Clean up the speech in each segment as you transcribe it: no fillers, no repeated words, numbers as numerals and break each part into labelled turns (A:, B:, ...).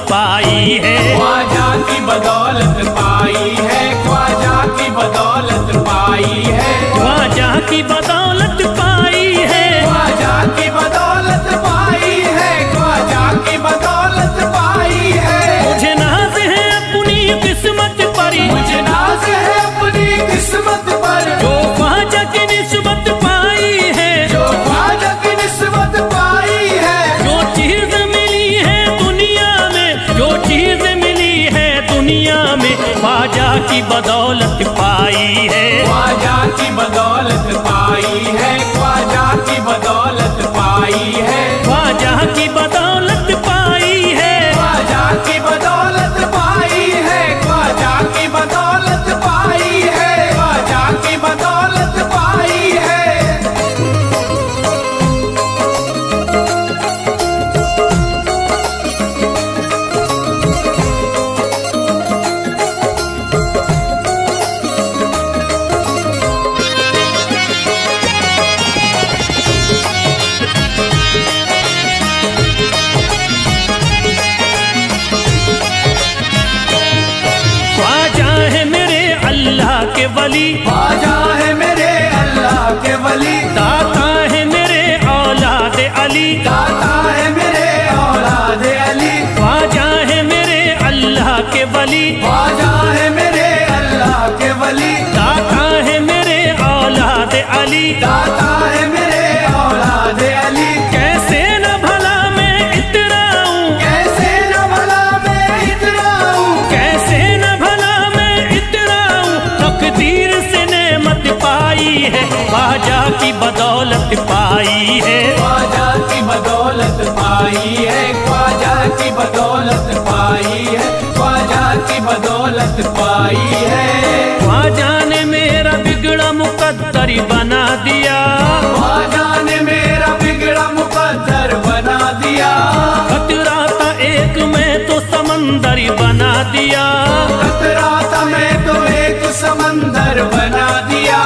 A: पाई है।
B: ख्वाजा की बदौलत पाई है, ख्वाजा की बदौलत पाई है,
A: ख्वाजा की बदौलत पाई है,
B: ख्वाजा की बदौलत पाई है, ख्वाजा की बदौलत पाई है।
A: मुझे नाज है अपनी किस्मत पर,
B: मुझे नाज है अपनी किस्मत पर,
A: जो ख्वाजा की निस्बत पाई है,
B: जो ख्वाजा की निस्बत पाई है।
A: जो चीज मिली है दुनिया में, जो चीज मिली है दुनिया में, ख्वाजा की बदौलत पाई है।
B: ख्वाजा की बदौलत पाई है, ख्वाजा की बदौलत पाई है,
A: ख्वाजा की बदौलत पाई है,
B: ख्वाजा की बदौलत पाई है, ख्वाजा की बदौलत पाई है, ख्वाजा की बदौलत पाई है।
A: ख्वाजा है मेरे अल्लाह के वली,
B: ख्वाजा है मेरे अल्लाह के वली,
A: दाता है मेरे औलाद अली,
B: दाता है मेरे औलाद अली,
A: ख्वाजा है मेरे अल्लाह के वली,
B: ख्वाजा है मेरे अल्लाह के वली,
A: दाता है मेरे औलाद अली।
B: दाता है मेरे औलाद अली।
A: कैसे न भला मैं इतराऊं,
B: कैसे न भला मैं इतराऊं,
A: कैसे न भला मैं इतराऊं, तकदीर से नेमत पाई है, ख्वाजा की बदौलत पाई है।
B: ख्वाजा की बदौलत पाई है, ख्वाजा की बदौलत पाई है, ख्वाजा की बदौलत पाई है।
A: ख्वाजा ने मेरा बिगड़ा मुकद्दर बना दिया,
B: ख्वाजा ने मेरा बिगड़ा मुकद्दर बना दिया,
A: खतरा था एक में तो समंदर बना दिया,
B: खतरा था मैं तो एक समंदर बना दिया।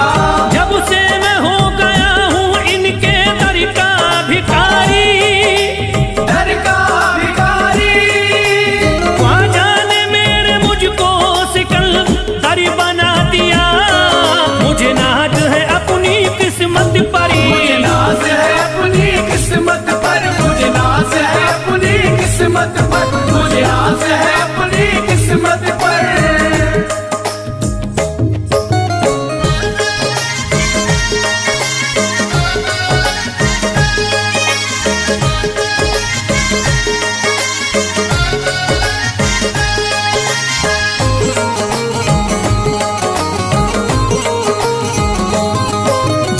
A: जब से मैं हो गया हूँ इनके दर का भिखारी,
B: दर का भिखारी,
A: ख्वाजा ने मेरे मुझको सिकंदर बना दिया। मुझे नाज है अपनी किस्मत पर,
B: मुझे नाज है अपनी किस्मत पर, मुझे नाज है अपनी किस्मत पर, मुझे नाज है अपनी किस्मत पर।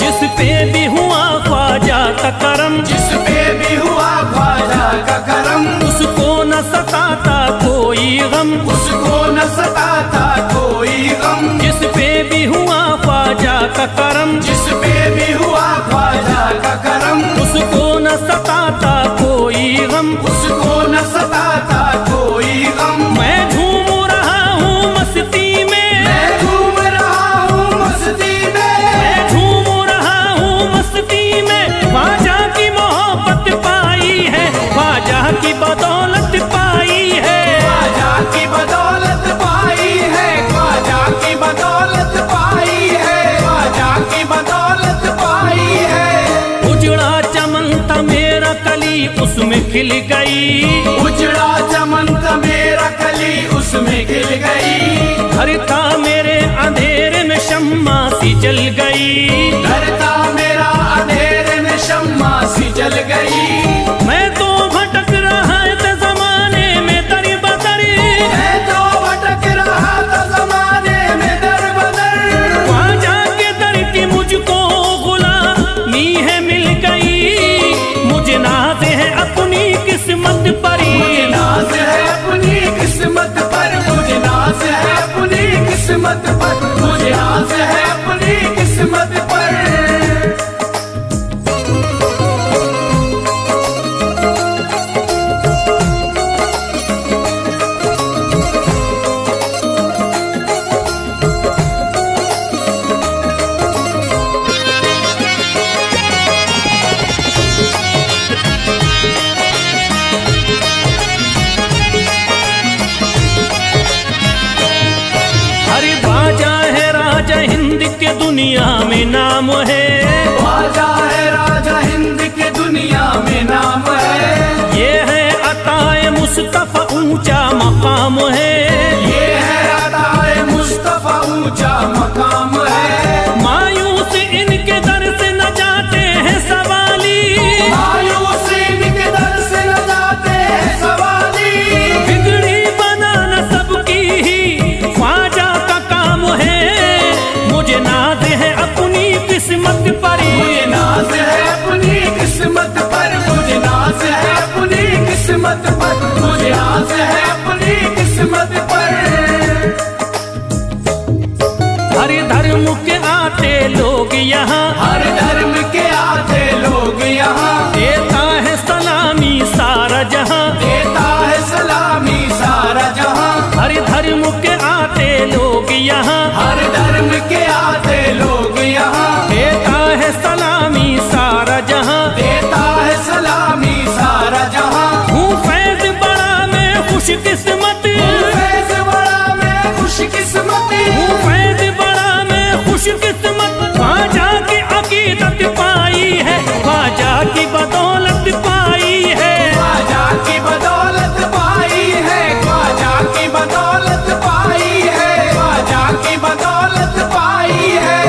A: जिस पे भी हुआ ख्वाजा का करम,
B: जिस पे भी हुआ ख्वाजा का करम,
A: उसको न सताता कोई गम,
B: उसको न सताता कोई गम।
A: जिस पे भी हुआ ख्वाजा का करम,
B: जिस पे भी हुआ ख्वाजा का करम,
A: उसको न सताता कोई गम।
B: उसको न सताता कोई गम।
A: मैं झूम रहा हूँ मस्ती में,
B: मैं झूम रहा हूँ मस्ती में,
A: मैं झूम रहा हूँ मस्ती में, ख्वाजा की मोहब्बत पाई है, ख्वाजा की बदौलत पाई है।
B: ख्वाजा की बदौलत पाई है, ख्वाजा की बदौलत पाई है, ख्वाजा की बदौलत पाई है।
A: उजड़ा चमन था मेरा कली उसमें खिल गई,
B: उजड़ा चमन था मेरा कली उसमें खिल गई,
A: घर था मेरे अंधेरे में शम्मा सी जल गई,
B: घर था मेरा अंधेरे में शम्मा सी जल गई।
A: मैं तो भटक रहा था जमाने में दर बदर,
B: मैं तो भटक रहा था जमाने में दर बदर,
A: ख्वाजा के दर की मुझको गुलामी है मिल गई। मुझे नाज है अपनी किस्मत पर,
B: मुझे नाज
A: दुनिया में नाम है,
B: ख्वाजा है राजा हिंद के दुनिया में नाम है।
A: ये है अताए मुस्तफा ऊंचा मकाम है,
B: ये है अताए मुस्तफा ऊंचा मकाम है।
A: मायूस इनके दर से न जाते हैं सवाली,
B: मायूस इनके दर से न जाते हैं सवाली।
A: बिगड़ी बनाना सबकी ही ख्वाजा का काम है। मुझे नाज है अपनी किस्मत पर,
B: मुझे नाज है अपनी किस्मत पर, मुझे नाज है अपनी किस्मत पर, मुझे नाज है अपनी किस्मत पर।
A: हर धर्म के आते लोग यहाँ,
B: हर धर्म के आते लोग यहाँ,
A: देता है सलामी सारा जहाँ,
B: देता है सलामी सारा जहाँ।
A: हर धर्म के आते लोग यहाँ,
B: हर धर्म के आते लोग यहाँ,
A: देता है सलामी सारा जहाँ,
B: देता है सलामी सारा जहाँ।
A: हूँ फैज बड़ा मैं खुशकिस्मत,
B: फैज बड़ा मैं खुशकिस्मत,
A: हूँ फैज बड़ा मैं खुशकिस्मत। ख्वाजा की अकीदत पाई है, ख्वाजा की बदौलत पाई है,
B: ख्वाजा की बदौलत पाई है, ख्वाजा की बदौलत पाई है, ख्वाजा की बदौलत पाई है।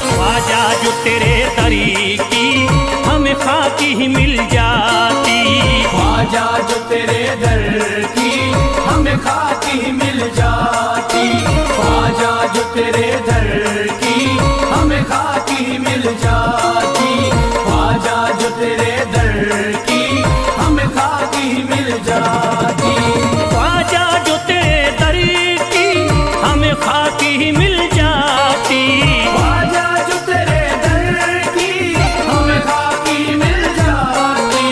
A: ख्वाजा जो तेरे दरी की हमें खाकी ही मिल जाती,
B: ख्वाजा जो तेरे दर की हमें खाकी मिल जाती, ख्वाजा जो तेरे दर की हमें खाकी मिल जाती, ख्वाजा जो तेरे दर की हमें खाकी मिल जाती।
A: ख्वाजा जो तेरे दरी की हमें खाकी ही मिल जाती,
B: ख्वाजा जो तेरे दर की हमें खाकी मिल जाती,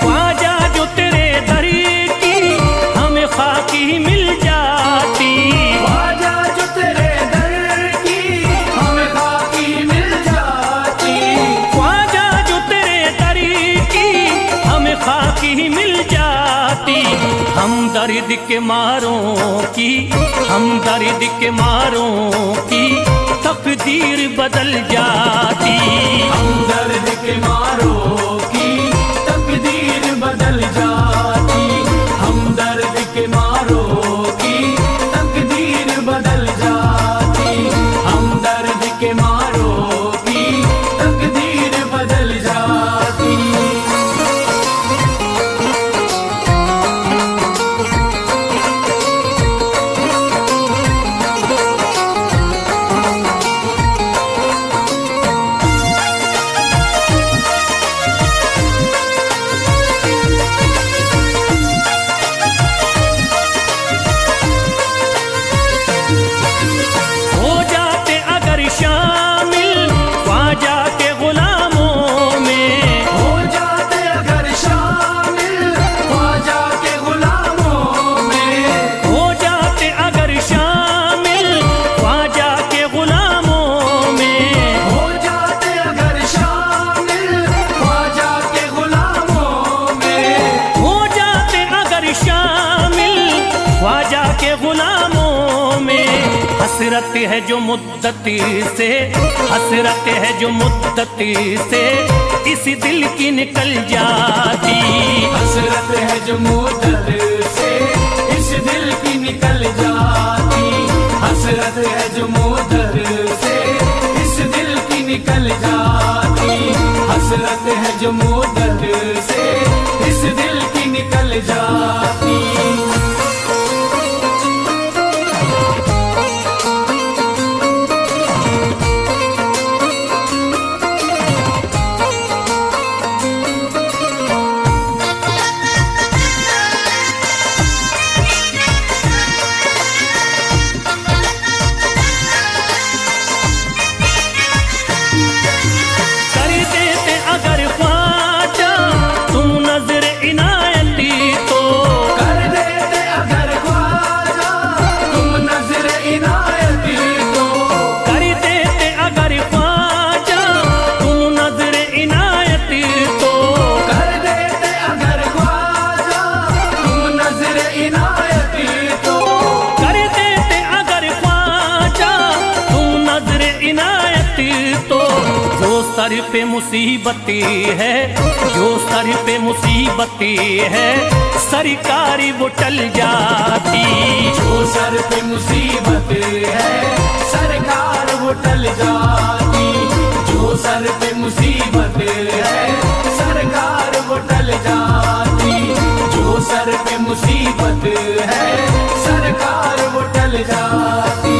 A: ख्वाजा जो तेरे दरी की हमें खाकी ही मिल जाती,
B: ख्वाजा जो तेरे दर की हमें खाकी मिल जाती,
A: ख्वाजा जो तेरे दरी की हमें खाकी ही मिल जाती। हम दर्द के मारों की, हम दर्द के मारों की तकदीर बदल जाती,
B: हम दर्द के मारों की तकदीर बदल जाती, हम दर्द के मारों की तकदीर बदल जाती, हम दर्द के मारों की तकदीर बदल जाती।
A: हो जाते अगर शामिल ख्वाजा के गुलामों में,
B: हो जाते अगर शामिल ख्वाजा के गुलामों में,
A: हो जाते अगर शामिल ख्वाजा के गुलामों में,
B: हो जाते अगर शामिल ख्वाजा के गुलामों में,
A: हो जाते अगर शामिल ख्वाजा के गुलामों में। हसरत है जो मुद्दती से, हसरत है जो मुद्दती से इस दिल की निकल जाती,
B: हसरत है जो मुद्दत से इस दिल की निकल जाती, हसरत है जो मुद्दत से इस दिल की निकल जाती, हसरत है जो मुद्दत से इस दिल की निकल जाती।
A: कर देते अगर ख्वाजा सर पे मुसीबतें है, जो सर पे मुसीबतें है, सरकारी वो टल जाती।
B: जो सर पे मुसीबत है सरकार वो टल जाती। जो सर पे मुसीबत है सरकार वो टल जाती। जो सर पे मुसीबत है सरकार वो टल जाती।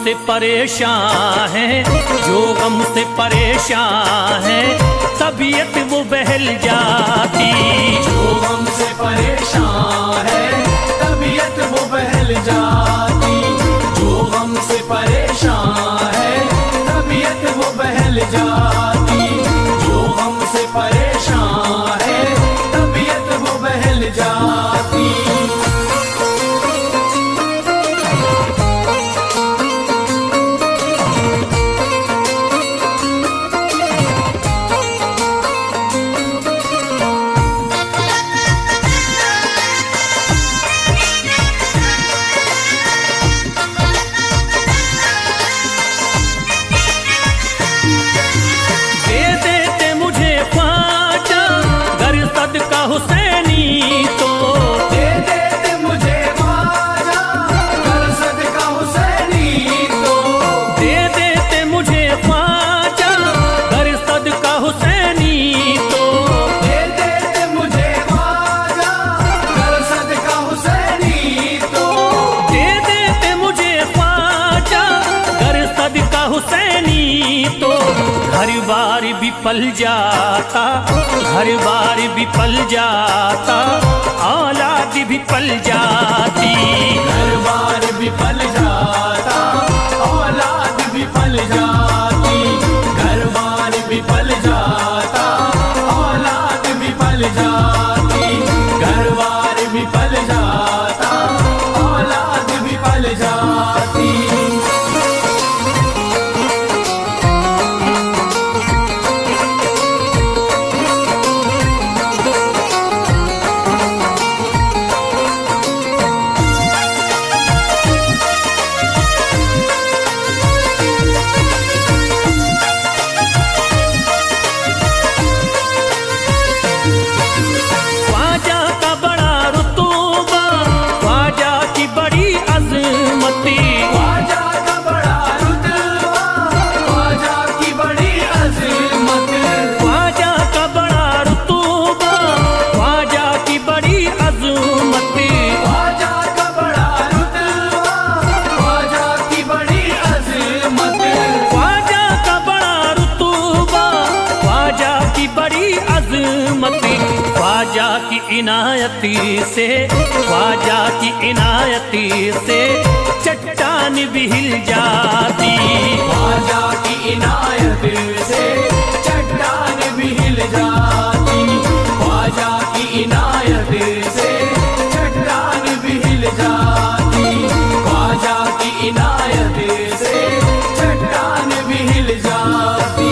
A: से परेशान है, जो गम से परेशान है, तबीयत वो बहल जाती।
B: जो गम से परेशान है तबीयत वो बहल जाती। जो गम से परेशान है तबीयत वो बहल जाती। जो गम से परेशान है तबीयत वो बहल जाती।
A: हुसैनी तो
B: दे देते मुझे ख्वाजा कर सदका हुसैनी तो।
A: दे देते मुझे ख्वाजा कर सदका हुसैनी तो।
B: दे देते मुझे ख्वाजा कर सदका हुसैनी तो।
A: दे देते मुझे ख्वाजा कर सदका हुसैनी तो। घर बार भी पल जाता, घर बार भी पल जाता, औलाद भी पल जाती।
B: घर बार भी पल जाता औलाद भी पल जाती। घर बार भी पल जाता औलाद भी पल जाती। घर बार भी पल जाता औलाद भी पल जाती।
A: ख्वाजा की इनायती से, ख्वाजा की इनायती से चट्टान भी हिल जाती।
B: ख्वाजा की इनायत से चट्टान भी हिल जाती। ख्वाजा की इनायत से चट्टान भी हिल जाती। ख्वाजा की इनायत से चट्टान भी हिल जाती।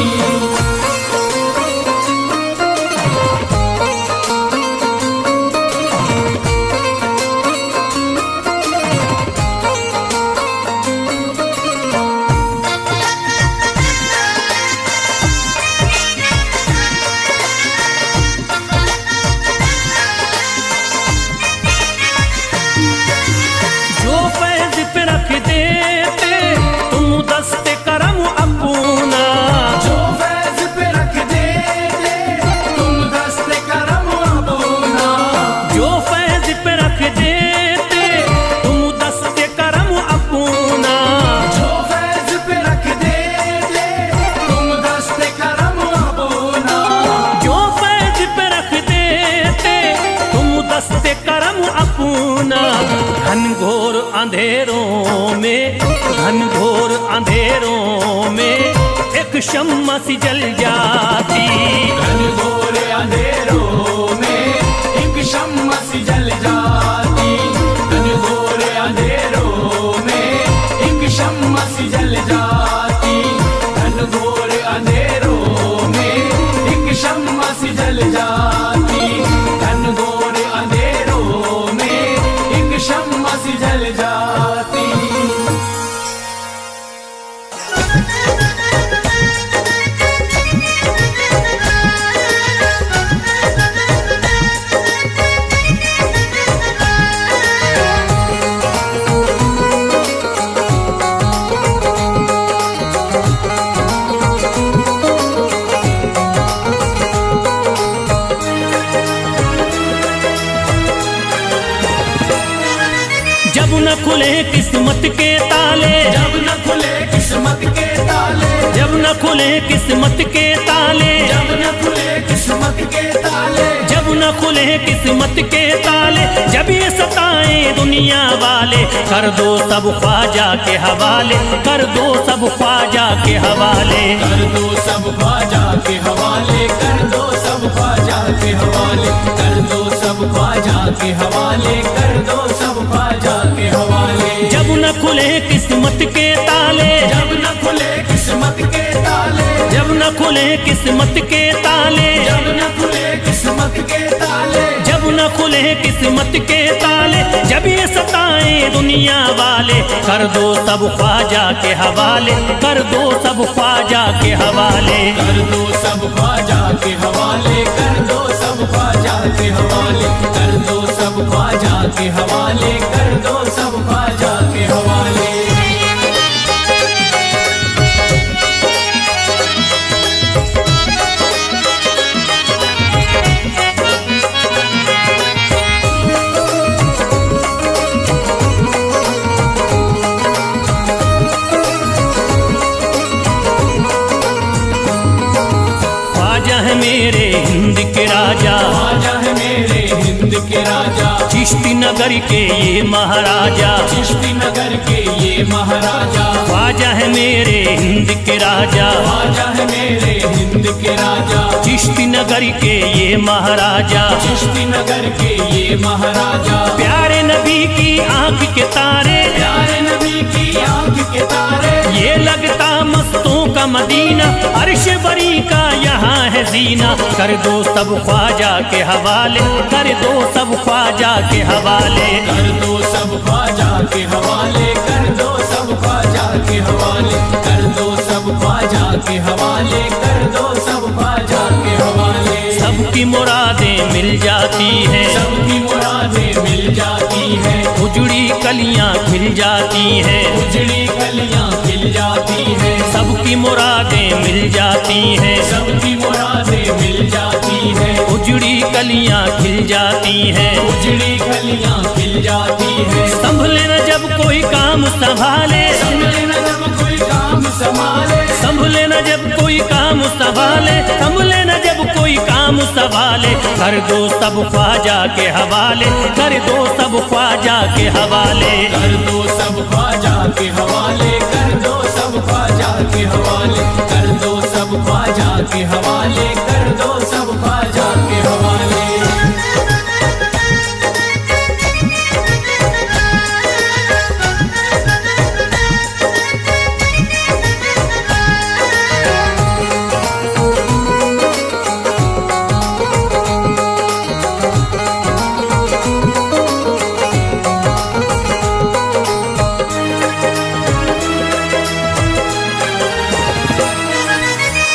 A: अंधेरों में, घनघोर अंधेरों में एक शम्मा सी जल जाती।
B: घनघोर अंधेरों में एक शम्मा सी जल जाती। घनघोर अंधेरों में एक शम्मा सी जल जाती। घनघोर अंधेरों में एक शम्मा सी जल जाती। घनघोर अंधेरों में एक शम्मा सी जल जाती।
A: जब न खुले किस्मत के ताले,
B: जब न खुले किस्मत के ताले,
A: जब न खुले किस्मत के ताले,
B: जब न खुले किस्मत के ताले,
A: जब न खुले किस्मत के ताले, जब ये सताए दुनिया वाले, कर दो सब ख्वाजा के हवाले, कर दो सब ख्वाजा के हवाले।
B: कर दो सब ख्वाजा के हवाले, कर दो सब ख्वाजा के हवाले, कर दो सब ख्वाजा के हवाले, कर दो सब ख्वाजा के हवाले।
A: जब न खुले किस्मत के ताले,
B: जब न खुले किस्मत के ताले,
A: जब न खुले किस्मत के ताले,
B: जब न खुले किस्मत के ताले,
A: जब न खुले किस्मत के ताले, जब ये सताए दुनिया वाले, कर दो सब ख्वाजा के हवाले, कर दो सब ख्वाजा के हवाले।
B: कर दो सब ख्वाजा के हवाले, कर दो सब ख्वाजा के हवाले, कर दो सब ख्वाजा के हवाले, कर दो सब ख्वाजा के हवाले।
A: ख्वाजा है मेरे हिंद के राजा,
B: ख्वाजा है मेरे हिंद के राजा,
A: चिश्ती नगर के ये महाराजा,
B: चिश्ती नगर के ये महाराजा।
A: ख्वाजा है मेरे हिंद के राजा,
B: ख्वाजा है मेरे हिंद के राजा,
A: चिश्ती नगर के ये महाराजा।
B: चिश्ती नगर के ये महाराजा।
A: प्यारे नबी की आंख के तारे,
B: प्यारे नबी की आंख के तारे,
A: ये लगता मस्तों का मदीना, अर्श बरी का यहाँ है जीना। कर दो सब ख्वाजा के हवाले, कर दो सब ख्वाजा के हवाले।
B: कर दो सब ख्वाजा के हवाले, कर दो सब ख्वाजा के हवाले, कर दो सब ख्वाजा के हवाले, कर दो सब ख्वाजा के हवाले।
A: सबकी मुरादें मिल जाती हैं,
B: सबकी मुरादें मिल जाती हैं,
A: उजड़ी कलियां खिल जाती हैं,
B: उजड़ी कलियां खिल जाती हैं।
A: सबकी मुरादें मिल जाती हैं,
B: सबकी मुरादें मिल जाती हैं,
A: उजड़ी कलियां खिल जाती हैं।
B: उजड़ी कलियां खिल जाती हैं।
A: संभले न जब कोई काम संभाले,
B: संभले न जब कोई काम संभाले,
A: संभले न जब कोई काम संभाले, संभले न जब कोई काम संभाले। कर दो सब ख्वाजा के हवाले, कर दो सब ख्वाजा के हवाले।
B: कर दो सब ख्वाजा के हवाले, कर दो सब ख्वाजा के हवाले, कर दो सब ख्वाजा के हवाले, कर दो सब ख्वाजा के हवाले।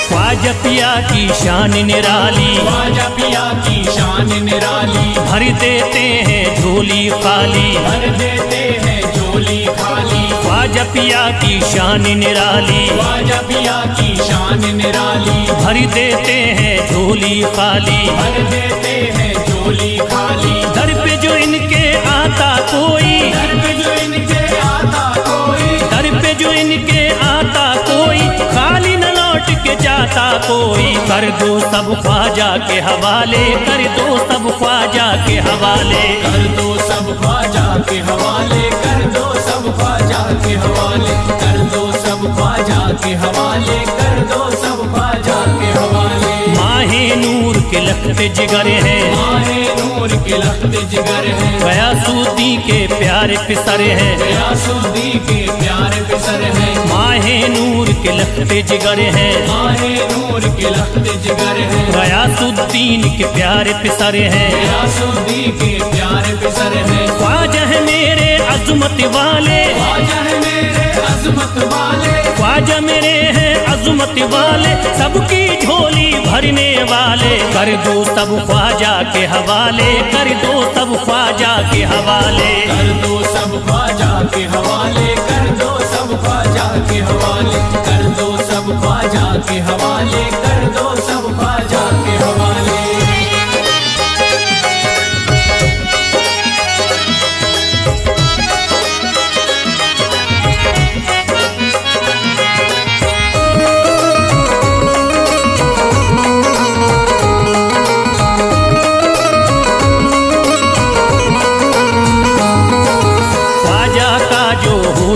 A: ख्वाजा पिया की शान निराली,
B: ख्वाजा पिया की शान निराली,
A: भर देते हैं झोली खाली,
B: भर देते हैं झोली खाली।
A: ख्वाजा पिया की शान निराली,
B: ख्वाजा पिया की शान निराली,
A: भर देते हैं झोली खाली,
B: भर देते हैं झोली खाली।
A: दर पे जो इनके आता कोई,
B: दर पे जो इनके आता कोई,
A: दर पे जो इनके आता कोई, खाली न लौट के जाता कोई, कर दो सब ख्वाजा के हवाले, कर दो सब ख्वाजा के हवाले।
B: कर दो सब ख्वाजा के हवाले, कर दो सब ख्वाजा के हवाले, कर दो सब ख्वाजा के हवाले, कर दो सब ख्वाजा के हवाले।
A: माहे नूर के लखते जिगर है,
B: माहे नूर के लखते जिगर है,
A: गयासुद्दीन के प्यारे पिसर है,
B: गयासुद्दीन के प्यारे पिसर है।
A: माहे नूर के लखते जिगर है,
B: माहे नूर के लखते जिगर है,
A: गयासुद्दीन के प्यारे पिसर है,
B: गयासुद्दीन के प्यारे पिसर है।
A: ख्वाजा है मेरे अज़मत वाले,
B: ख्वाजा है मेरे अज़मत वाले,
A: ख्वाजा मेरे हैं अज़मत वाले, सबकी झोली भरने वाले। कर दो सब ख्वाजा के हवाले, कर दो सब ख्वाजा के हवाले।
B: कर दो सब ख्वाजा के हवाले, कर दो सब ख्वाजा के हवाले, कर दो सब ख्वाजा के हवाले, कर दो सब ख्वाजा के हवाले।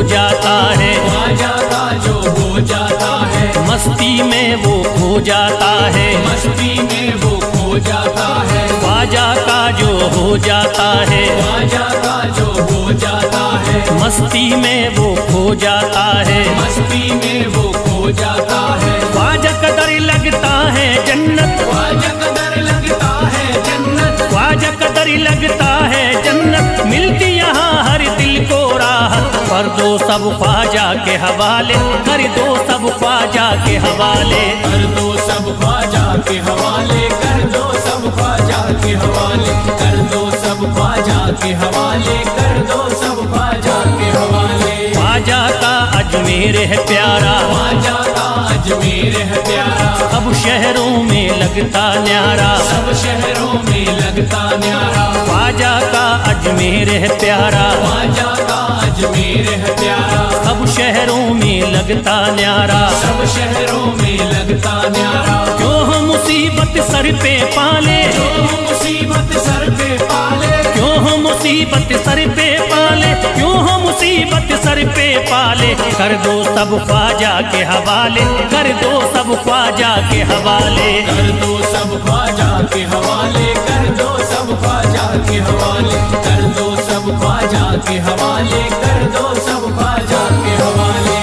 A: जाता है
B: ख्वाजा का जो हो जाता है,
A: मस्ती में वो खो जाता है,
B: मस्ती में वो खो जाता है।
A: ख्वाजा का जो हो जाता है,
B: ख्वाजा का जो हो जाता है,
A: मस्ती में वो खो जाता है,
B: मस्ती में वो खो जाता है।
A: ख्वाजा कदर लगता है जन्नत,
B: ख्वाजा कदर लगता है जन्नत,
A: ख्वाजा कदर लगता है जन्नत, मिलती यहाँ हर दिल को राहत। कर दो सब ख्वाजा के हवाले, कर दो सब ख्वाजा के हवाले।
B: कर दो सब ख्वाजा के हवाले, कर दो सब ख्वाजा के हवाले, कर दो सब ख्वाजा के हवाले, कर दो सब ख्वाजा के हवाले।
A: ख्वाजा का अजमेर है प्यारा,
B: ख्वाजा का अजमेर है प्यारा,
A: सब शहरों में लगता न्यारा,
B: सब शहरों में लगता न्यारा।
A: ख्वाजा का अजमेर है प्यारा,
B: ख्वाजा का अजमेर है प्यारा,
A: सब शहरों में लगता न्यारा,
B: सब शहरों में लगता न्यारा।
A: क्यों हम मुसीबत सर पे पाले,
B: जो मुसीबत सर पे पाले,
A: क्यों हम मुसीबत सर पे पाले, क्यों हम मुसीबत सर पे पाले। कर दो सब ख्वाजा के हवाले, कर दो सब ख्वाजा के हवाले।
B: कर दो सब ख्वाजा के हवाले, कर दो सब ख्वाजा के हवाले, कर दो सब ख्वाजा के हवाले, कर दो सब ख्वाजा के हवाले।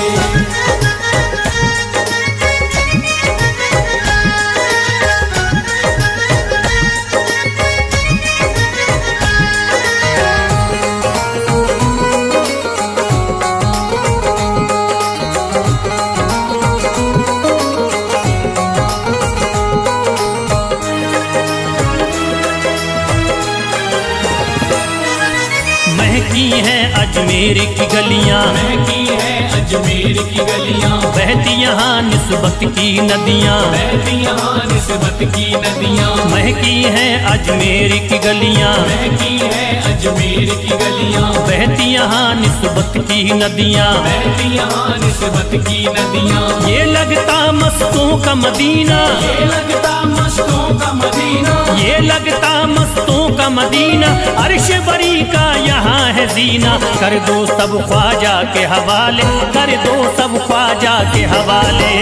A: महकी हैं अजमेर की गलियां,
B: महकी है अजमेर की गलियां,
A: बहती यहाँ निस्बत की नदियाँ,
B: बहती यहाँ निस्बत की नदियां।
A: महकी हैं अजमेर की गलियां,
B: महकी है अजमेर की गलियां,
A: बहती यहाँ निस्बत की नदियाँ,
B: बहती यहाँ निस्बत की नदियां।
A: ये लगता मस्तों का मदीना,
B: ये लगता मस्तों का मदीना,
A: ये लगता मस्तों का मदीना, अर्श बरी का यहाँ है जीना। कर दो सब ख्वाजा के हवाले, कर दो सब ख्वाजा के हवाले।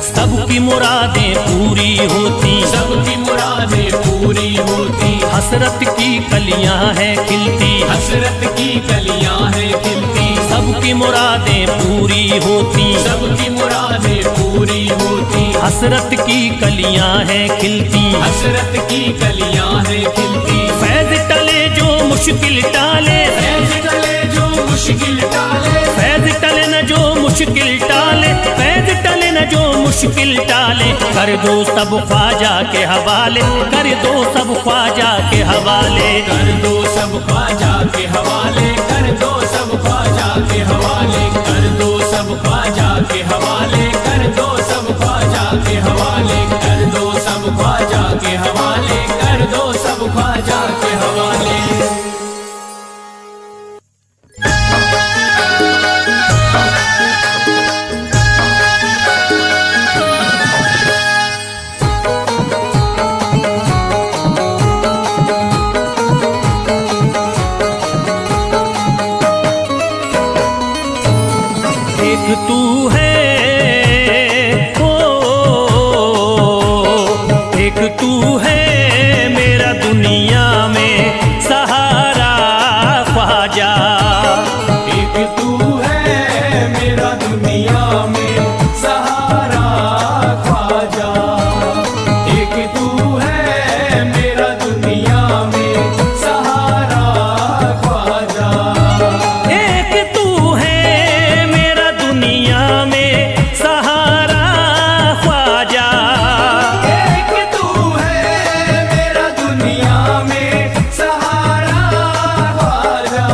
A: सबकी मुरादें पूरी होती,
B: सबकी मुरादें पूरी होती,
A: हसरत की कलियां हैं खिलती,
B: हसरत की कलियां हैं खिलती।
A: सबकी मुरादें पूरी होती,
B: सबकी मुरादें पूरी होती,
A: हसरत की कलियां हैं खिलती,
B: हसरत की कलियां हैं खिलती।
A: फैज टले जो मुश्किल टाले,
B: फैज टले जो मुश्किल टाले,
A: फैज टले न जो मुश्किल टाले, फैज टले न जो मुश्किल टाले। कर दो सब ख्वाजा के हवाले, कर दो सब ख्वाजा के हवाले।
B: कर दो सब ख्वाजा के हवाले, कर दो सब ख्वाजा के हवाले, कर दो सब ख्वाजा के हवाले, कर दो सब ख्वाजा के हवाले, कर दो सब ख्वाजा के हवाले, कर दो सब ख्वाजा के
A: एक तू है, ओ एक तू है मेरा दुनिया में सहारा ख्वाजा।
B: एक तू है मेरा दुनिया में सहारा ख्वाजा। एक तू है मेरा दुनिया में सहारा ख्वाजा।
A: एक तू है मेरा दुनिया में सहारा ख्वाजा।
B: एक तू है मेरा दुनिया में सहारा ख्वाजा।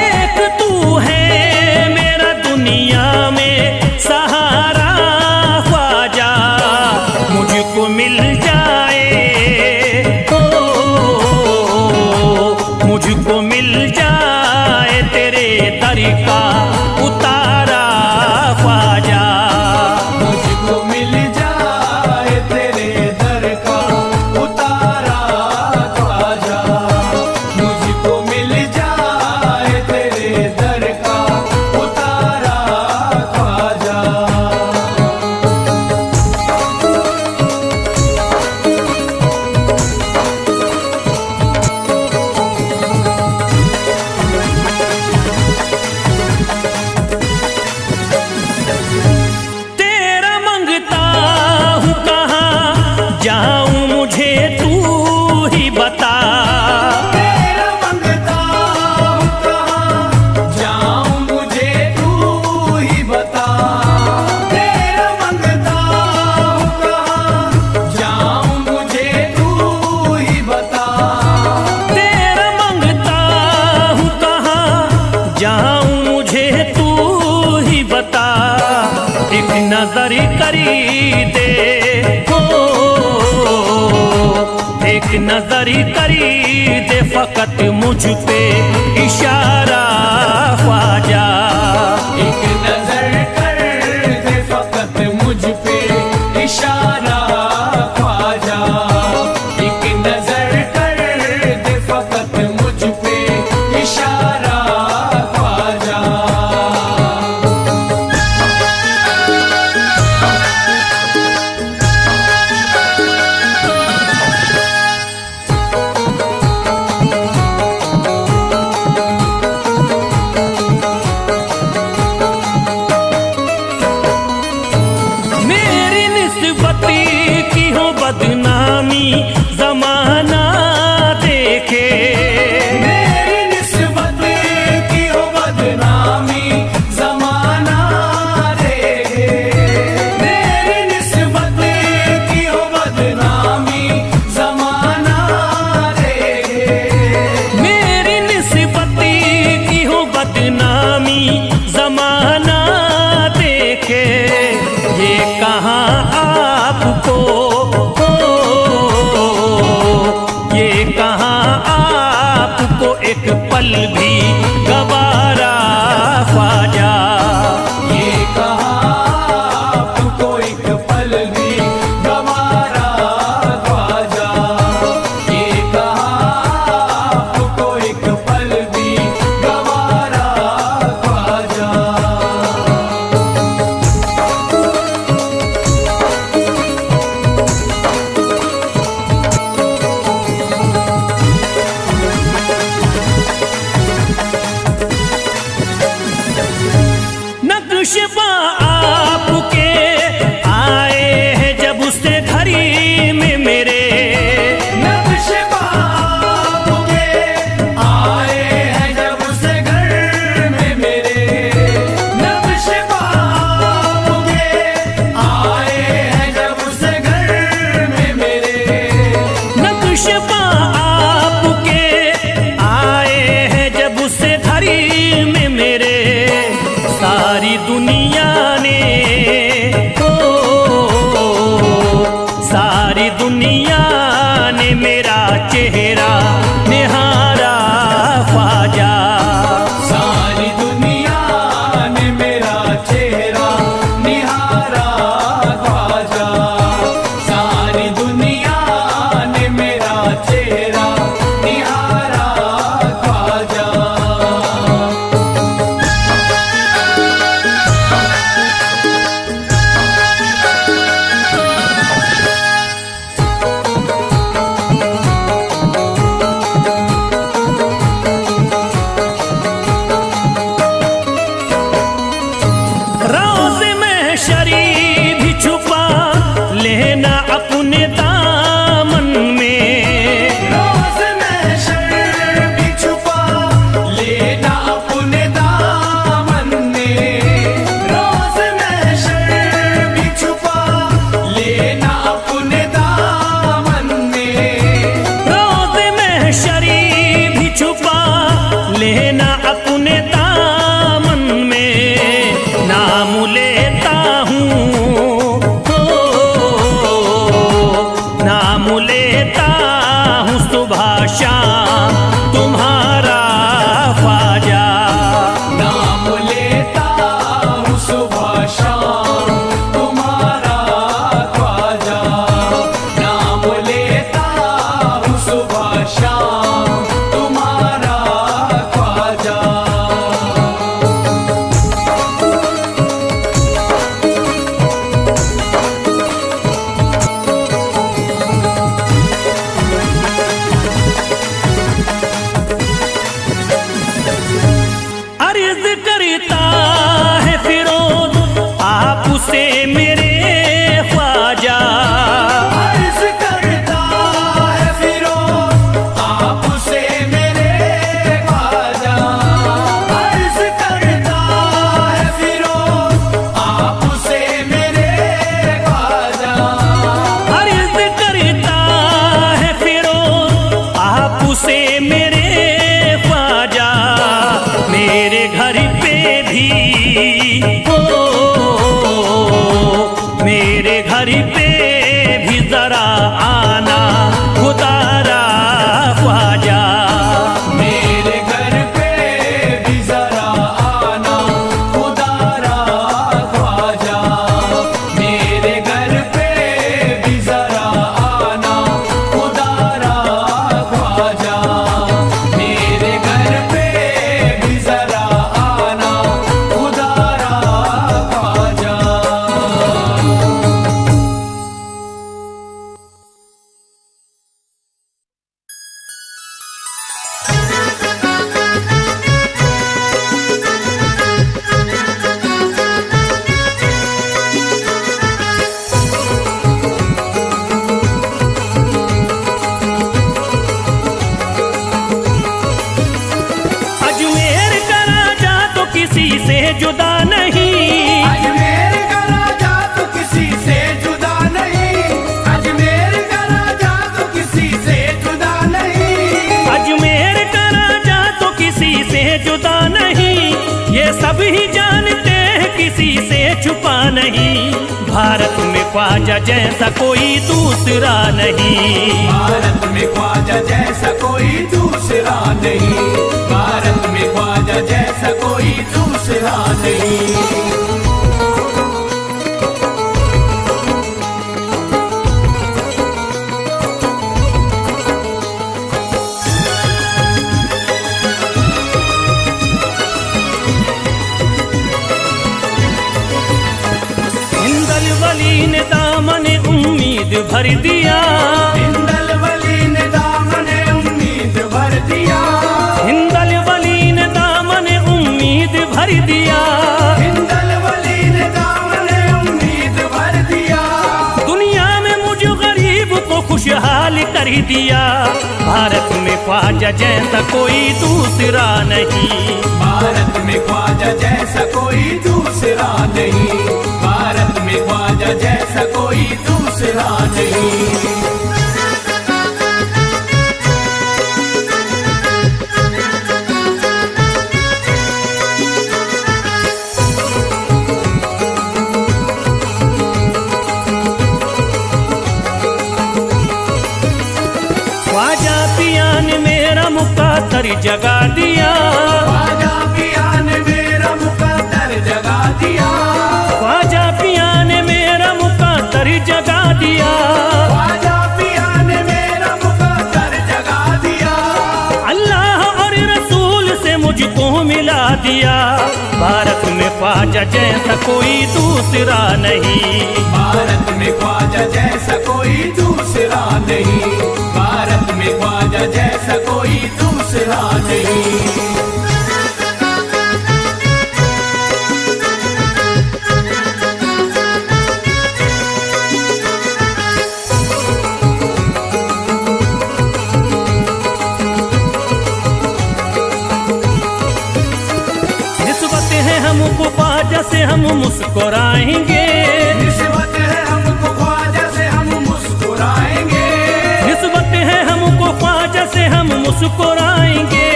A: एक तू है मेरा दुनिया में सहारा ख्वाजा। मुझको मिल जाए, ओ मुझको मिल जाए तेरे दर का उतारा ख्वाजा।
B: मुझको मिल जाए तेरे दर का उतारा ख्वाजा। मुझको मिल जाए तेरे दर का उतारा ख्वाजा।
A: तेरा मंगता हूँ कहाँ जाऊँ मुझे तू ही बता।
B: तेरा मंगता हूँ कहाँ जाऊँ मुझे तू ही बता। तेरा मंगता हूँ कहाँ जाऊँ मुझे तू ही बता।
A: तेरा मंगता हूँ कहाँ जाऊँ मुझे तू ही बता। एक नजर करी दे, हो एक नजर करी दे फकत मुझ पे इशारा ख्वाजा।
B: एक नजर कर दे फकत मुझ पे इशारा ख्वाजा। एक नजर कर दे फकत मुझ पे इशारा ख्वाजा।
A: मेरी निस्बती की हो बदनामी जमाना देखे।
B: मेरी निस्बत की हो बदनामी जमाना देखे। मेरी निस्बत की हो बदनामी जमाना देखे।
A: मेरी निस्बती की हो बदनामी जमाना देखे। ये कहाँ आपको, ये कहाँ आपको एक पल भी गवारा ख्वाजा।
B: ये कहाँ आपको एक पल भी गवारा ख्वाजा। ये कहाँ आपको एक पल भी गवारा ख्वाजा।
A: नक्शबा आपके आए हैं जब से घड़ी में मेरे।
B: नक्शबा आपके आए हैं जब से घर में मेरे। नक्शबा आपके आए हैं जब से घर में मेरे।
A: नक्शबा आपके आए हैं जब से घड़ी में मेरे। सारी दुनिया अर्ज करता है फिरोज आपसे मेरे ख्वाजा,
B: अर्ज करता है फिरोज आपसे मेरे ख्वाजा, अर्ज करता है फिरोज आपसे मेरे ख्वाजा,
A: अर्ज करता है फिरोज आपसे मेरे ख्वाजा, मेरे घर पे भी मेरे घर पे भी जरा आना खुदारा ख्वाजा,
B: मेरे घर पे भी जरा आना खुदारा ख्वाजा, मेरे घर पे भी जरा आना खुदारा ख्वाजा, मेरे घर पे भी जरा आना खुदारा ख्वाजा।
A: अजमेर का राजा तो किसी से जुदा नहीं,
B: अजमेर का राजा तो किसी से जुदा नहीं, अजमेर का राजा तो किसी से जुदा नहीं,
A: अजमेर का राजा तो किसी से जुदा नहीं, ये सब ही जानते हैं किसी से छुपा नहीं, भारत में ख्वाजा जैसा कोई दूसरा नहीं,
B: भारत में ख्वाजा जैसा कोई दूसरा नहीं, भारत में ख्वाजा जैसा कोई दूसरा नहीं।
A: हिंदल वली ने दामन उम्मीद भर दिया,
B: हिंदल वली ने दामन उम्मीद भर दिया,
A: हिंदल वली ने दामन उम्मीद भर दिया,
B: हिंदल वली ने दामन उम्मीद भर दिया,
A: दुनिया में मुझ गरीब को खुशहाल कर दिया, भारत में ख्वाजा जैसा कोई दूसरा नहीं,
B: भारत में ख्वाजा जैसा कोई दूसरा नहीं, भारत में ख्वाजा जैसा कोई दूसरा नहीं।
A: ख्वाजा पिया ने मेरा मुकद्दर जगा दिया,
B: ख्वाजा पिया ने मेरा मुकद्दर जगा दिया,
A: ख्वाजा पिया ने मेरा मुकद्दर जगा दिया,
B: ख्वाजा पिया ने मेरा मुकद्दर जगा दिया,
A: अल्लाह और रसूल से मुझको मिला दिया, भारत में ख्वाजा जैसा कोई दूसरा नहीं,
B: भारत में ख्वाजा जैसा कोई दूसरा नहीं, भारत में ख्वाजा जैसा कोई दूसरा नहीं।
A: निस्बत है हमको ख्वाजा से हम मुस्कुराएंगे,
B: निस्बत है हमको ख्वाजा से हम मुस्कुराएंगे,
A: निस्बत है हमको ख्वाजा से हम मुस्कुराएंगे,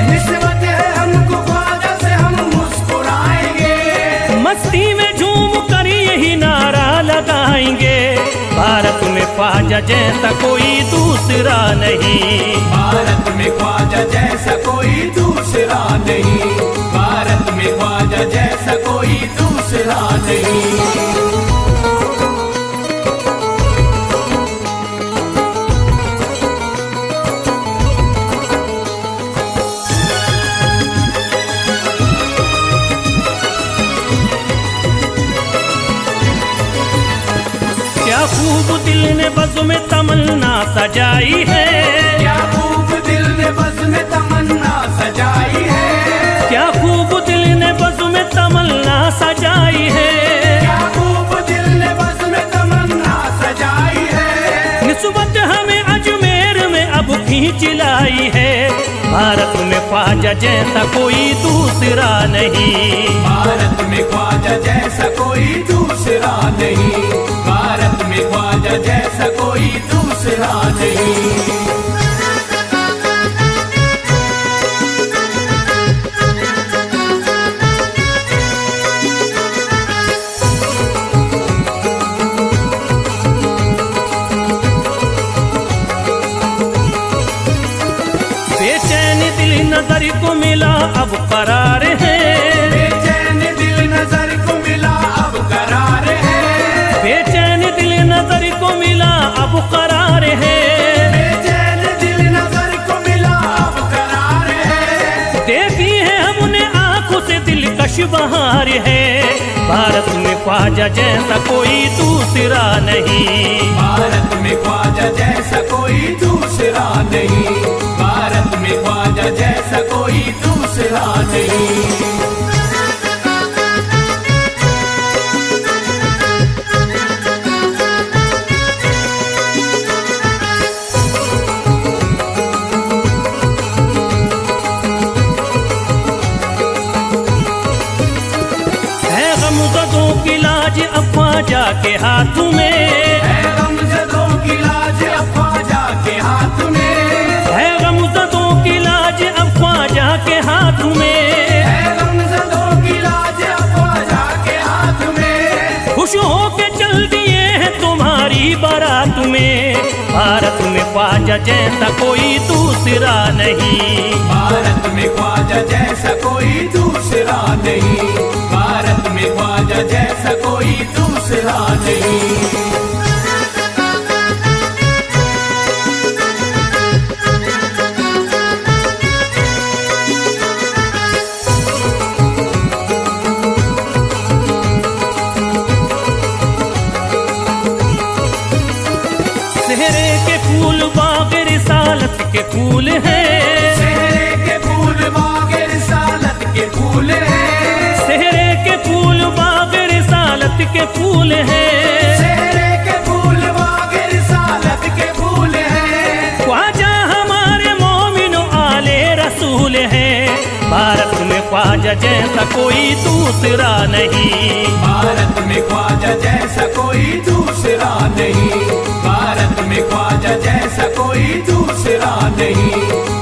B: निस्बत है हमको ख्वाजा से हम मुस्कुराएंगे,
A: मस्ती में झूम कर यही नारा लगाएंगे, भारत में ख्वाजा जैसा कोई दूसरा नहीं,
B: भारत में ख्वाजा जैसा कोई दूसरा नहीं, भारत में ख्वाजा जैसा कोई दूसरा नहीं।
A: क्या खूब दिल ने बज़्म में तमन्ना सजाई है,
B: क्या खूब दिल ने बज़्म में तमन्ना सजाई है,
A: क्या खूब दिल चिलाई है। भारत में ख्वाजा जैसा कोई दूसरा नहीं,
B: भारत में ख्वाजा जैसा कोई दूसरा नहीं, भारत में ख्वाजा जैसा कोई दूसरा नहीं।
A: बेचैन दिल नजर को मिला अब करार है,
B: बेचैन दिल नजर को मिला अब करार है,
A: बेचैन दिल नजर को मिला अब करार है,
B: बेचैन दिल नजर को मिला अब करार है।
A: देखी है हमने आंखों से दिलकश बहार है। भारत में ख्वाजा जैसा कोई दूसरा नहीं,
B: भारत में ख्वाजा जैसा कोई दूसरा नहीं, भारत में ख्वाजा जैसा कोई दूसरा नहीं।
A: है गमज़दों की लाज अब ख्वाजा के हाथ में,
B: है गमज़दों की लाज अब ख्वाजा के हाथ में,
A: है गमज़दों की लाज अब ख्वाजा के हाथ में,
B: है गमज़दों की लाज अब ख्वाजा के हाथ में।
A: खुश होके चल दिए हैं तुम्हारी बारात में। भारत में ख्वाजा जैसा कोई दूसरा नहीं,
B: भारत में ख्वाजा जैसा कोई दूसरा नहीं, भारत में ख्वाजा जैसा कोई दूसरा नहीं।
A: सेहरे के फूल बाग रिसालत के फूल हैं,
B: सेहरे के फूल बाग रिसालत के फूल हैं,
A: सेहरे के फूल बाग रिसालत के फूल हैं,
B: सेहरे के फूल बाग रिसालत के फूल हैं।
A: ख्वाजा हमारे मोमिनो आले रसूल हैं। भारत में ख्वाजा जैसा कोई दूसरा नहीं,
B: भारत में ख्वाजा जैसा कोई दूसरा नहीं, भारत में ख्वाजा जैसा कोई दूसरा नहीं,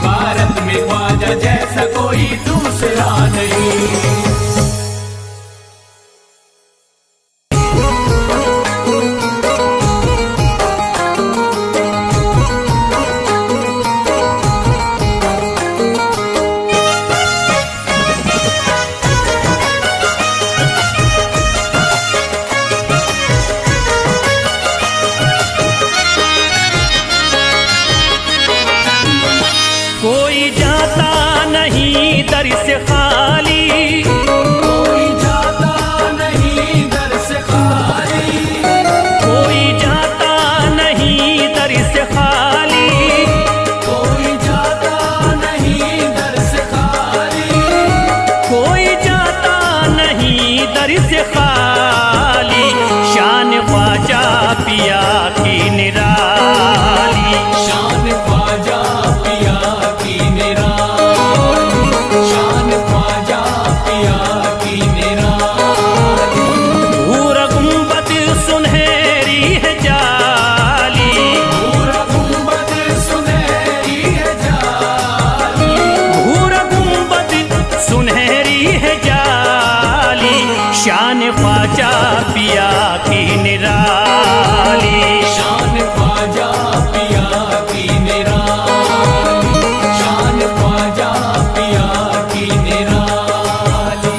B: भारत में ख्वाजा जैसा कोई दूसरा नहीं।
A: कोई जाता नहीं दर से खाली,
B: कोई जाता नहीं दर से खाली,
A: कोई जाता नहीं दर से खाली,
B: कोई जाता नहीं दर से खाली,
A: कोई जाता नहीं दर से खाली। शान ख्वाजा पिया की निराली,
B: शान ख्वाजा पिया की निराली, शान ख्वाजा पिया की निराली।
A: भूरा गुंबद सुनहरी है जाली,
B: पूरा गुंबद सुनहरी है जाली,
A: भूरा गुंबद सुनहरी है जाली। शान ख्वाजा पिया की निराली,
B: शान ख्वाजा पिया की निराली, शान ख्वाजा पिया की निराली।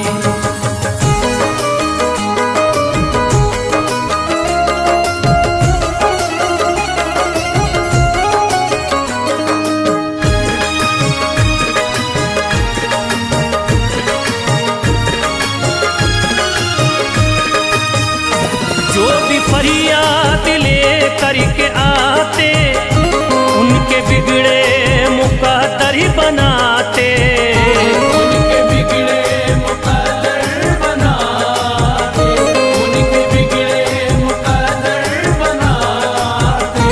A: जो भी फरियाद ले करके आते, उनके बिगड़े मुकद्दर बनाते,
B: उनके बिगड़े मुकद्दर बनाते, उनके बिगड़े मुकद्दर बनाते।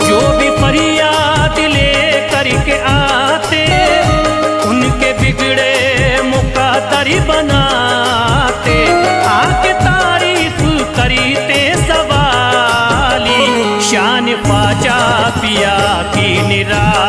A: जो भी फरियाद ले करके मंजरी बनाते, आके तारीफ करीते सवाली, शान ख्वाजा पिया की निराली।